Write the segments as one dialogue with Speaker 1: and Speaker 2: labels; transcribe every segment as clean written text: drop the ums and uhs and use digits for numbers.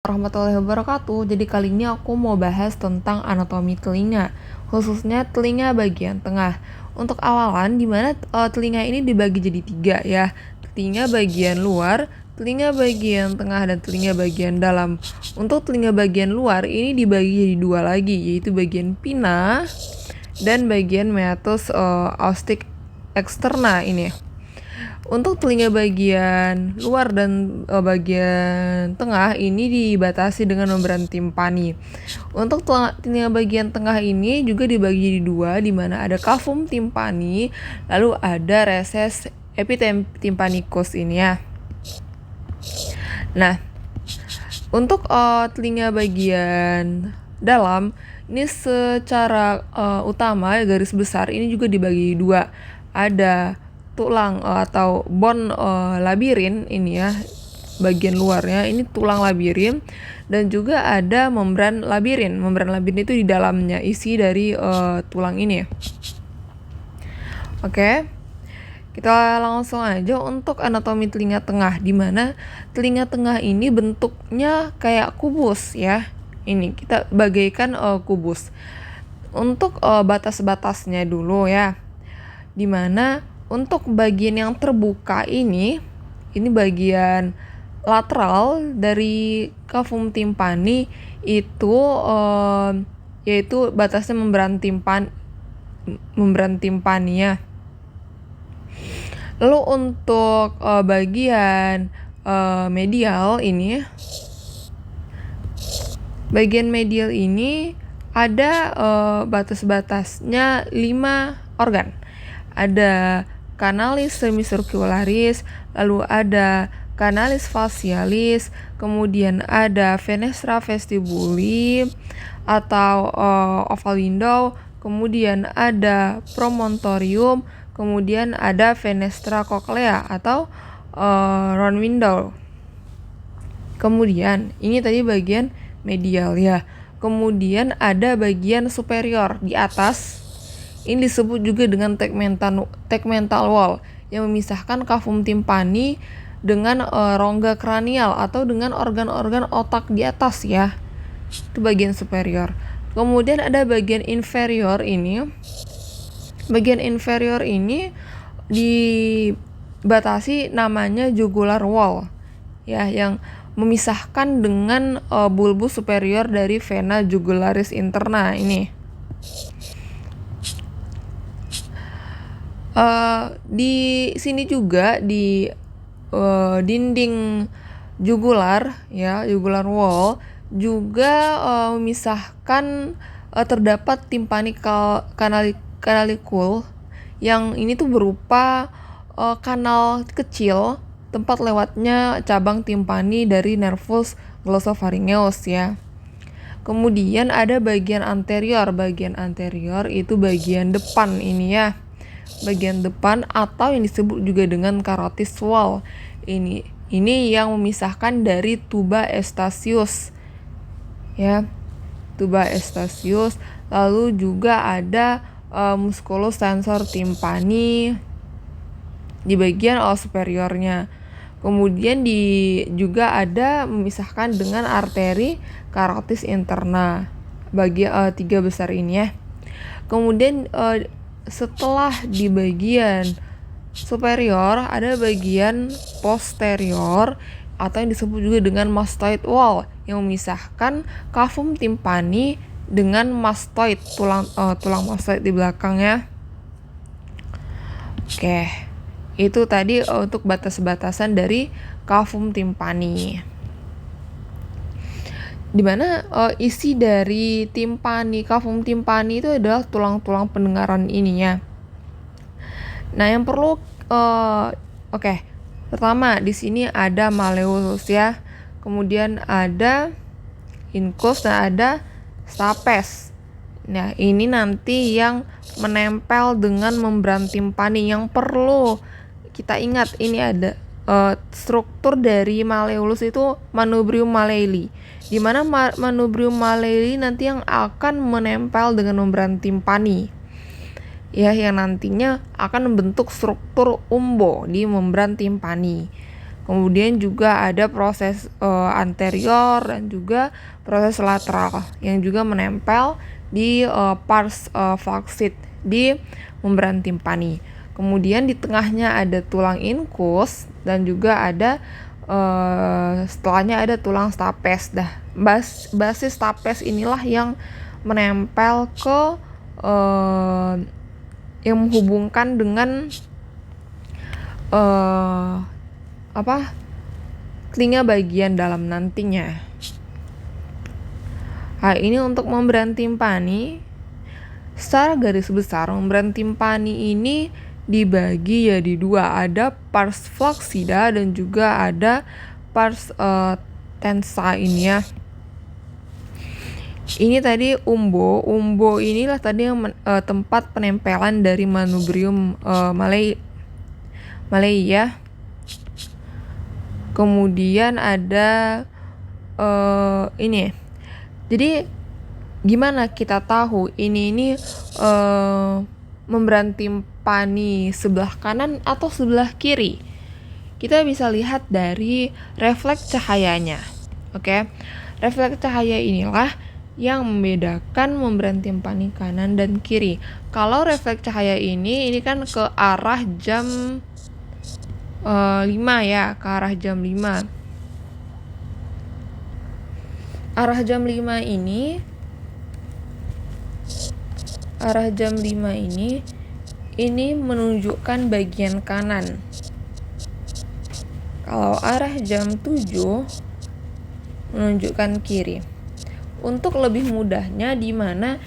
Speaker 1: warahmatullahi wabarakatuh. Jadi kali ini aku mau bahas tentang anatomi telinga, khususnya telinga bagian tengah. Untuk awalan, dimana telinga ini dibagi jadi 3 ya, telinga bagian luar, telinga bagian tengah, dan telinga bagian dalam. Untuk telinga bagian luar ini dibagi jadi 2 lagi, yaitu bagian pinna dan bagian meatus akustik eksterna ini. Untuk telinga bagian luar dan bagian tengah ini dibatasi dengan membran timpani. Untuk telinga bagian tengah ini juga dibagi jadi 2, di mana ada cavum timpani, lalu ada reses epitimpanicus ini ya. Nah, untuk telinga bagian dalam ini secara utama garis besar ini juga dibagi 2. Ada tulang atau bone labirin ini ya, bagian luarnya ini tulang labirin, dan juga ada membran labirin. Membran labirin itu di dalamnya isi dari tulang ini. Oke. Kita langsung aja untuk anatomi telinga tengah, di mana telinga tengah ini bentuknya kayak kubus ya. Ini kita bagaikan kubus. Untuk batas-batasnya dulu ya, di mana untuk bagian yang terbuka ini bagian lateral dari cavum timpani itu yaitu batasnya membran timpani ya. Lalu untuk bagian medial ini, bagian medial ini ada batas-batasnya 5 organ. Ada canalis semicircularis, lalu ada canalis facialis, kemudian ada fenestra vestibuli atau oval window, kemudian ada promontorium, kemudian ada fenestra cochlea atau round window. Kemudian ini tadi bagian medial ya. Kemudian ada bagian superior di atas. Ini disebut juga dengan tegmental wall yang memisahkan cavum timpani dengan rongga kranial atau dengan organ-organ otak di atas ya. Itu bagian superior. Kemudian ada bagian inferior ini. Bagian inferior ini dibatasi namanya jugular wall ya, yang memisahkan dengan bulbus superior dari vena jugularis interna ini. Di sini juga di dinding jugular ya, jugular wall juga memisahkan terdapat timpani canalicule yang ini tuh berupa kanal kecil tempat lewatnya cabang timpani dari nervus glossopharyngeus ya. Kemudian ada bagian anterior. Bagian anterior itu bagian depan ini ya. Bagian depan atau yang disebut juga dengan carotis wall. Ini yang memisahkan dari tuba eustachius. Ya. Tuba eustachius, lalu juga ada musculus tensor timpani di bagian superiornya. Kemudian juga ada memisahkan dengan arteri carotis interna. Bagi 3 besar ini ya. Kemudian setelah di bagian superior ada bagian posterior atau yang disebut juga dengan mastoid wall yang memisahkan cavum timpani dengan mastoid, tulang mastoid di belakangnya. Oke. Itu tadi untuk batas-batasan dari cavum timpani. Dimana isi dari timpani, cavum timpani itu adalah tulang-tulang pendengaran ininya. Nah, yang perlu pertama di sini ada malleolus ya. Kemudian ada incus dan ada stapes. Nah, ini nanti yang menempel dengan membran timpani. Yang perlu kita ingat, ini ada struktur dari malleolus itu manubrium malleoli, di mana manubrium malleoli nanti yang akan menempel dengan membran timpani ya, yang nantinya akan membentuk struktur umbo di membran timpani. Kemudian juga ada proses anterior dan juga proses lateral yang juga menempel di pars flaccid di membran timpani. Kemudian di tengahnya ada tulang incus dan juga ada setelahnya ada tulang stapes. Basis stapes inilah yang menempel ke yang menghubungkan dengan telinga bagian dalam nantinya. Nah, ini untuk membran timpani. Secara garis besar, membran timpani ini dibagi jadi dua, ada pars flaccida dan juga ada pars tensa ini ya. Ini tadi umbo inilah tadi yang tempat penempelan dari manubrium Malei ya. Kemudian ada ini. Jadi gimana kita tahu ini membran timpani sebelah kanan atau sebelah kiri? Kita bisa lihat dari refleks cahayanya. Oke. Refleks cahaya inilah yang membedakan membran timpani kanan dan kiri. Kalau refleks cahaya ini kan ke arah jam 5 ya, ke arah jam 5. Arah jam 5 ini menunjukkan bagian kanan. Kalau arah jam 7 menunjukkan kiri. Untuk lebih mudahnya, di mana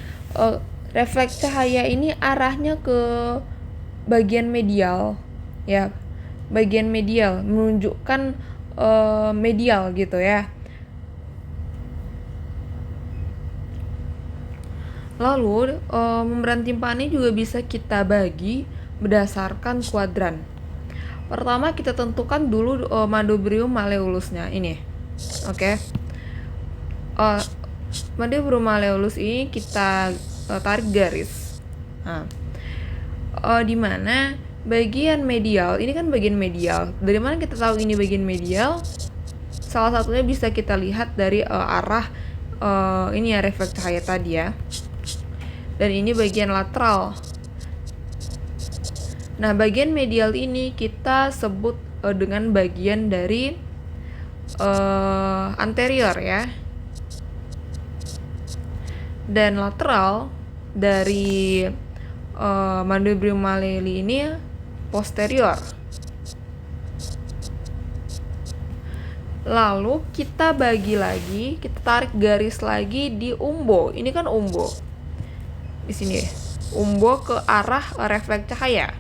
Speaker 1: refleks cahaya ini arahnya ke bagian medial ya, bagian medial menunjukkan medial gitu ya. Lalu membran timpani juga bisa kita bagi berdasarkan kuadran. Pertama kita tentukan dulu manubrium malleolusnya ini. Oke. Manubrium malleolus ini kita tarik garis. Nah, di mana bagian medial, ini kan bagian medial. Dari mana kita tahu ini bagian medial? Salah satunya bisa kita lihat dari arah ini ya, refleks cahaya tadi ya. Dan ini bagian lateral. Nah, bagian medial ini kita sebut dengan bagian dari anterior ya. Dan lateral dari manubrium malleoli ini posterior. Lalu kita bagi lagi, kita tarik garis lagi di umbo. Ini kan umbo. Di sini umbo ke arah refleks cahaya.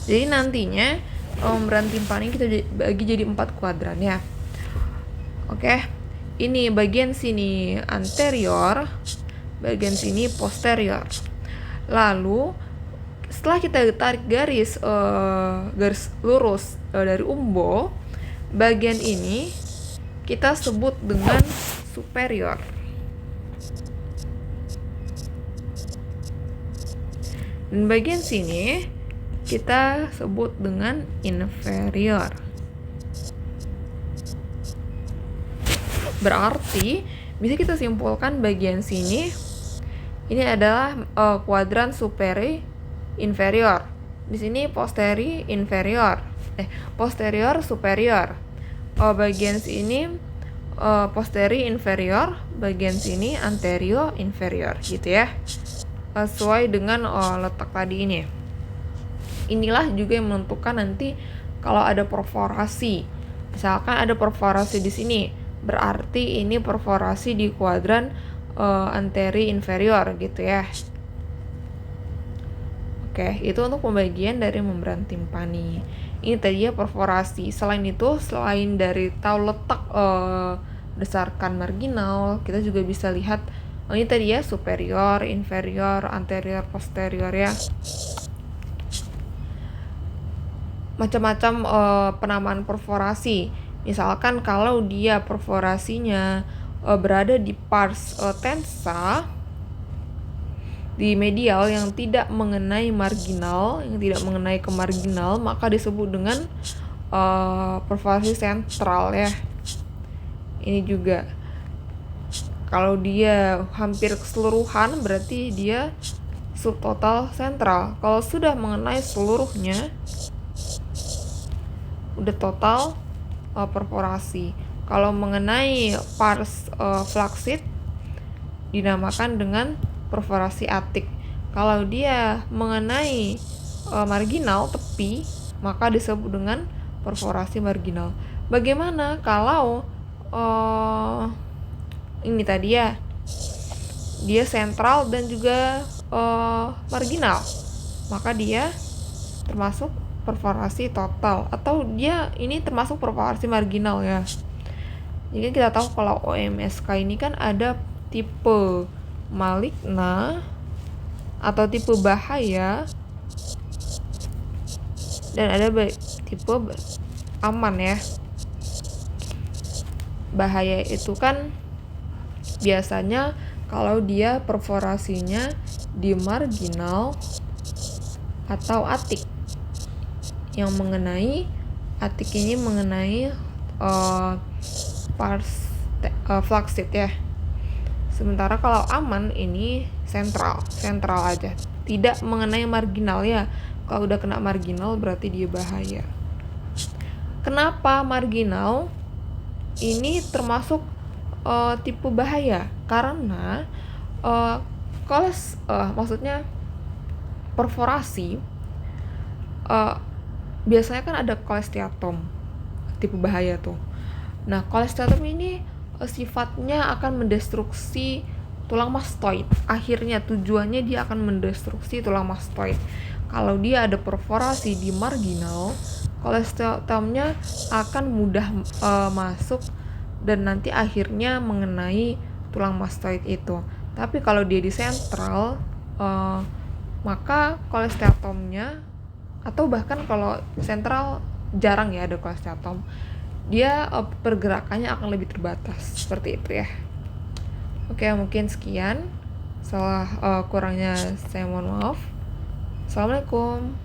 Speaker 1: Jadi nantinya membran timpani kita bagi jadi 4 kuadran ya. Oke. Ini bagian sini anterior, bagian sini posterior. Lalu setelah kita tarik garis lurus dari umbo, bagian ini kita sebut dengan superior. Dan bagian sini kita sebut dengan inferior. Berarti bisa kita simpulkan bagian sini ini adalah kuadran superi inferior. Di sini posterior inferior. Posterior superior. Bagian sini posterior inferior, bagian sini anterior inferior gitu ya. Sesuai dengan letak tadi ini. Inilah juga yang menentukan nanti kalau ada perforasi. Misalkan ada perforasi di sini, berarti ini perforasi di kuadran anterior inferior gitu ya. Oke, itu untuk pembagian dari membran timpani. Ini tadi ya perforasi. Selain itu, selain dari tahu letak berdasarkan marginal, kita juga bisa lihat ini tadi ya superior, inferior, anterior, posterior ya. Macam-macam penamaan perforasi. Misalkan kalau dia perforasinya berada di pars tensa di medial yang tidak mengenai marginal, yang tidak mengenai ke marginal, maka disebut dengan perforasi sentral ya. Ini juga kalau dia hampir keseluruhan berarti dia subtotal sentral. Kalau sudah mengenai seluruhnya udah total perforasi. Kalau mengenai pars flaccid dinamakan dengan perforasi atik. Kalau dia mengenai marginal tepi maka disebut dengan perforasi marginal. Bagaimana kalau ini tadi ya, dia sentral dan juga marginal, maka dia termasuk perforasi total, atau dia ini termasuk perforasi marginal ya. Jadi kita tahu kalau OMSK ini kan ada tipe maligna atau tipe bahaya dan ada tipe aman ya. Bahaya itu kan biasanya kalau dia perforasinya di marginal atau atik. Yang mengenai atik ini mengenai pars flaccid ya. Sementara kalau aman ini sentral aja, tidak mengenai marginal ya. Kalau udah kena marginal berarti dia bahaya. Kenapa marginal ini termasuk tipe bahaya? Karena maksudnya perforasi biasanya kan ada kolesteatom tipe bahaya tuh. Nah, kolesteatom ini sifatnya akan mendestruksi tulang mastoid. Akhirnya tujuannya dia akan mendestruksi tulang mastoid. Kalau dia ada perforasi di marginal, kolesteatomnya akan mudah masuk dan nanti akhirnya mengenai tulang mastoid itu. Tapi kalau dia di sentral, maka kolesteatomnya, atau bahkan kalau sentral jarang ya ada kolesteatom, dia pergerakannya akan lebih terbatas, seperti itu ya. Oke, mungkin sekian. Salah kurangnya saya mohon maaf. Assalamualaikum.